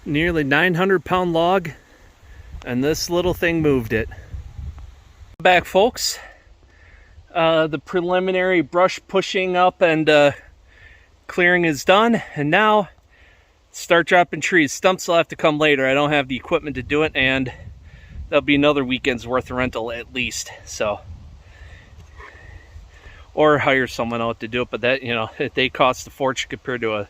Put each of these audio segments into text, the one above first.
Nearly 900-pound log, and this little thing moved it. Back, folks. The preliminary brush pushing up and clearing is done, and now start dropping trees. Stumps will have to come later. I don't have the equipment to do it, and that'll be another weekend's worth of rental at least. So, or hire someone out to do it, but that, you know, they cost a fortune compared to a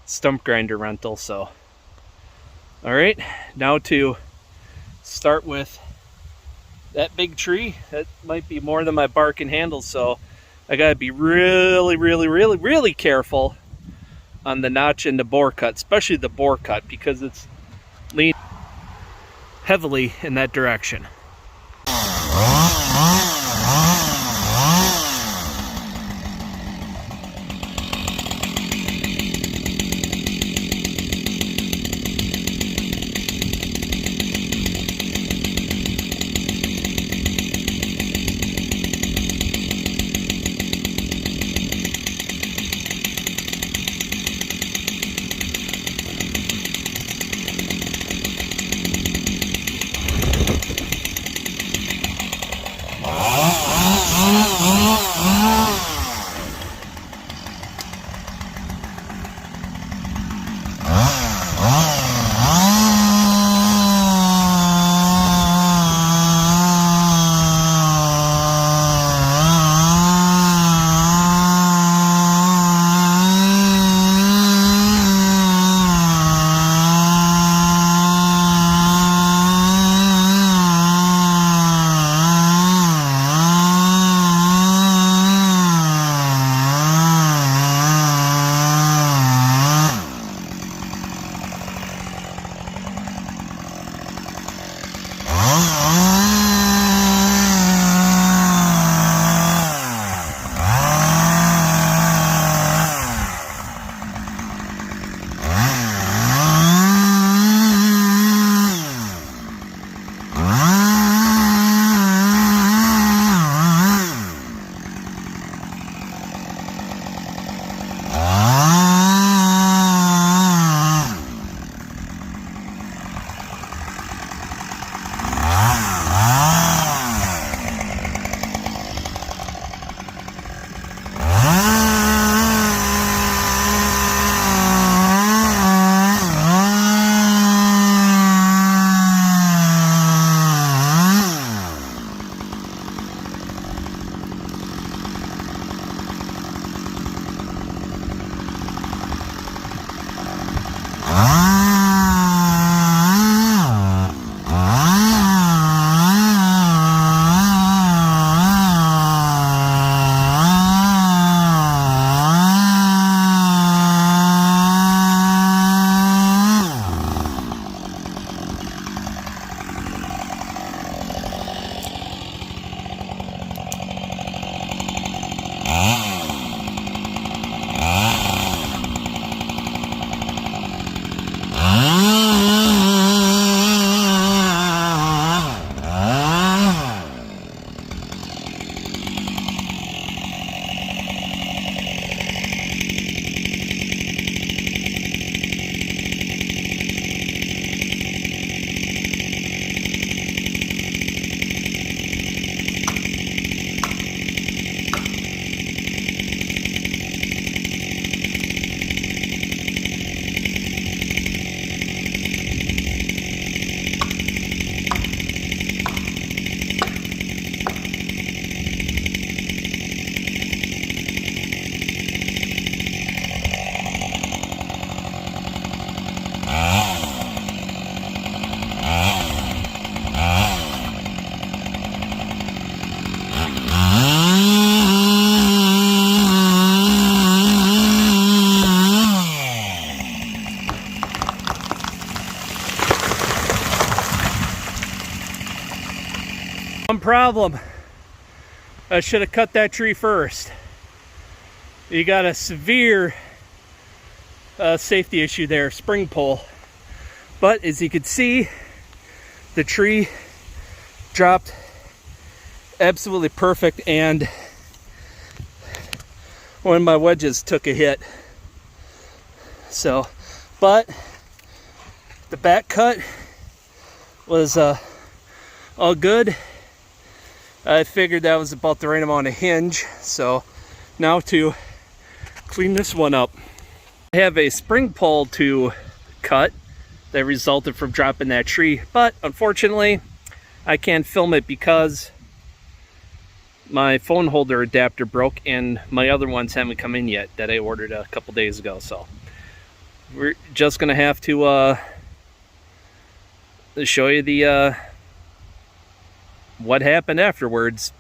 stump grinder rental. So, all right, now to start with that big tree. That might be more than my bark can handle, so I gotta be really careful on the notch and the bore cut, especially the bore cut, because it's leaning heavily in that direction. One problem, I should have cut that tree first. You got a severe safety issue there, spring pull. But as you can see, the tree dropped absolutely perfect, and one of my wedges took a hit. So, but The back cut was all good. I figured that was about the right amount of hinge. So now to clean this one up. I have a spring pole to cut that resulted from dropping that tree, but unfortunately I can't film it because my phone holder adapter broke and my other ones haven't come in yet that I ordered a couple days ago. So we're just gonna have to show you the what happened afterwards.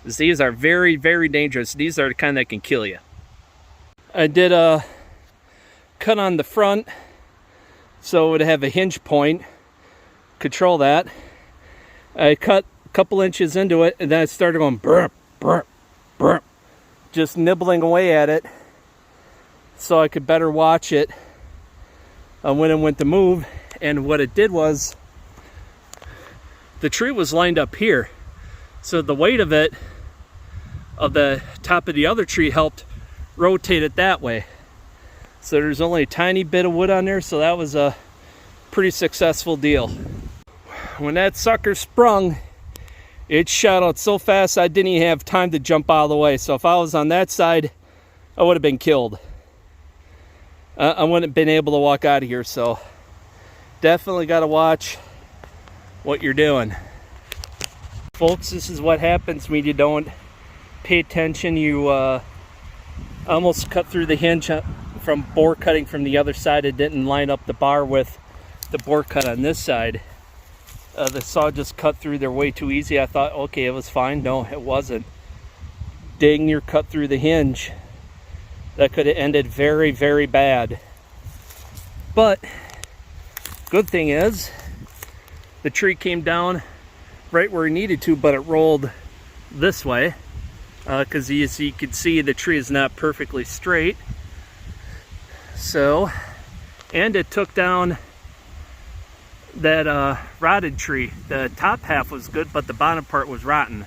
These are very, very dangerous. These are the kind that can kill you. I did a cut on the front so it would have a hinge point, control that. I cut a couple inches into it and then I started going burp, burp, burp, just nibbling away at it so I could better watch it when it went to move. And what it did was, the tree was lined up here, so the weight of it, of the top of the other tree, helped rotate it that way. So there's only a tiny bit of wood on there, so that was a pretty successful deal. When that sucker sprung, it shot out so fast I didn't even have time to jump out of the way. So if I was on that side, I would have been killed. I wouldn't have been able to walk out of here. So definitely got to watch what you're doing. Folks, this is what happens when you don't pay attention. You almost cut through the hinge from bore cutting from the other side. It didn't line up the bar with the bore cut on this side. The saw just cut through there way too easy. I thought, okay, it was fine. No, it wasn't. Dang near cut through the hinge. That could have ended very, very bad. But good thing is, the tree came down right where it needed to, but it rolled this way. Because as you can see, the tree is not perfectly straight. So, and it took down that rotted tree. The top half was good, but the bottom part was rotten.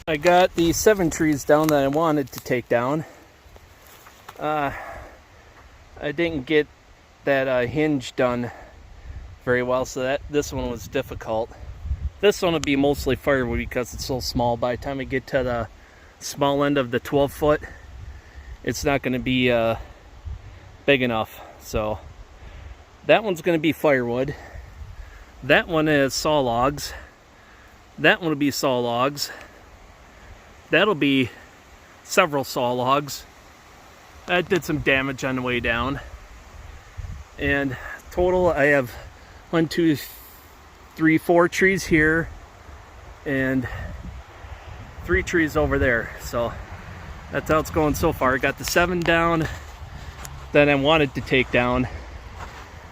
I got the 7 trees down that I wanted to take down. I didn't get that hinge done very well, so this one was difficult. This one will be mostly firewood because it's so small. By the time I get to the small end of the 12-foot, it's not going to be big enough. So that one's going to be firewood. That one is saw logs. That one will be saw logs. That'll be several saw logs. That did some damage on the way down. And total, I have 1, 2, 3, 4 trees here and 3 trees over there. So that's how it's going so far. I got the 7 down that I wanted to take down.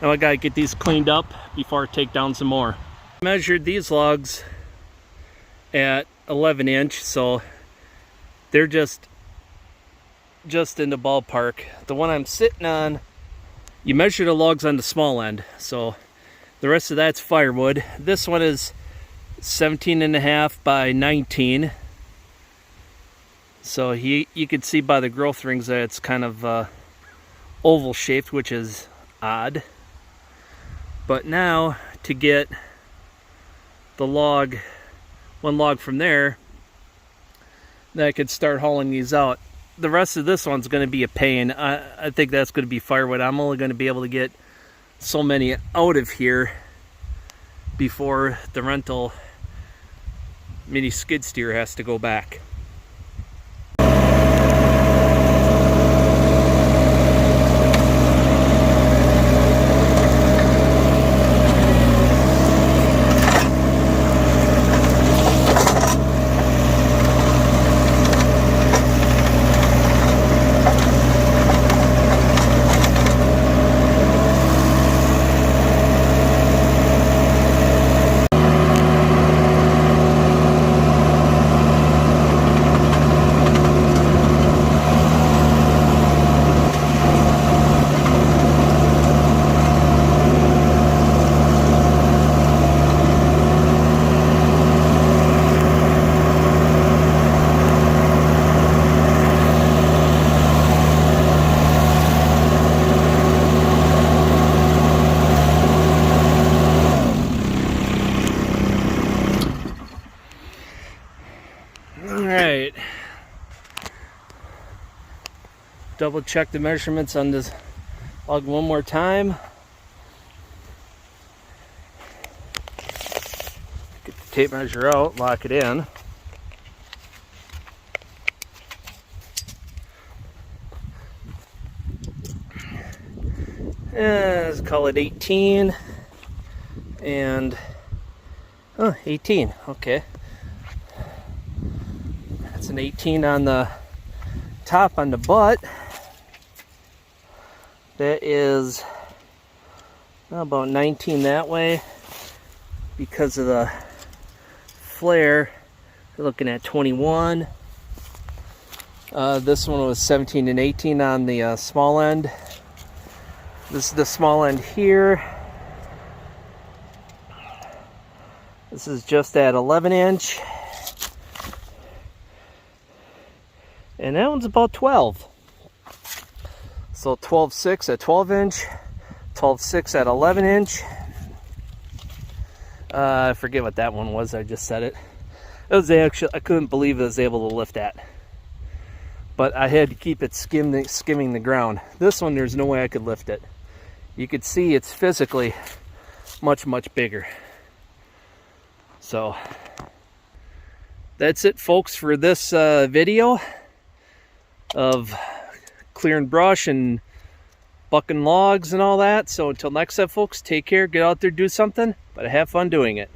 Now I gotta get these cleaned up before I take down some more. I measured these logs at 11 inch, so they're just in the ballpark. The one I'm sitting on, you measure the logs on the small end, so the rest of that's firewood. This one is 17.5 by 19. So you can see by the growth rings that it's kind of oval shaped, which is odd. But now to get the log, one log from there, then I could start hauling these out. The rest of this one's going to be a pain. I think that's going to be firewood. I'm only going to be able to get so many out of here before the rental mini skid steer has to go back. double check the measurements on this log one more time. Get the tape measure out, lock it in. Let's call it 18. And 18, okay. That's an 18 on the top on the butt. That is about 19 that way. Because of the flare, we're looking at 21. This one was 17 and 18 on the small end. This is the small end here. This is just at 11 inch. And that one's about 12. So 12.6 at 12 inch, 12.6 at 11 inch. I forget what that one was, I just said it. It was actually, I couldn't believe it was able to lift that. But I had to keep it skimming the ground. This one, there's no way I could lift it. You could see it's physically much, much bigger. So that's it, folks, for this video of clearing brush and bucking logs and all that. So until next time, folks, take care, get out there, do something, but have fun doing it.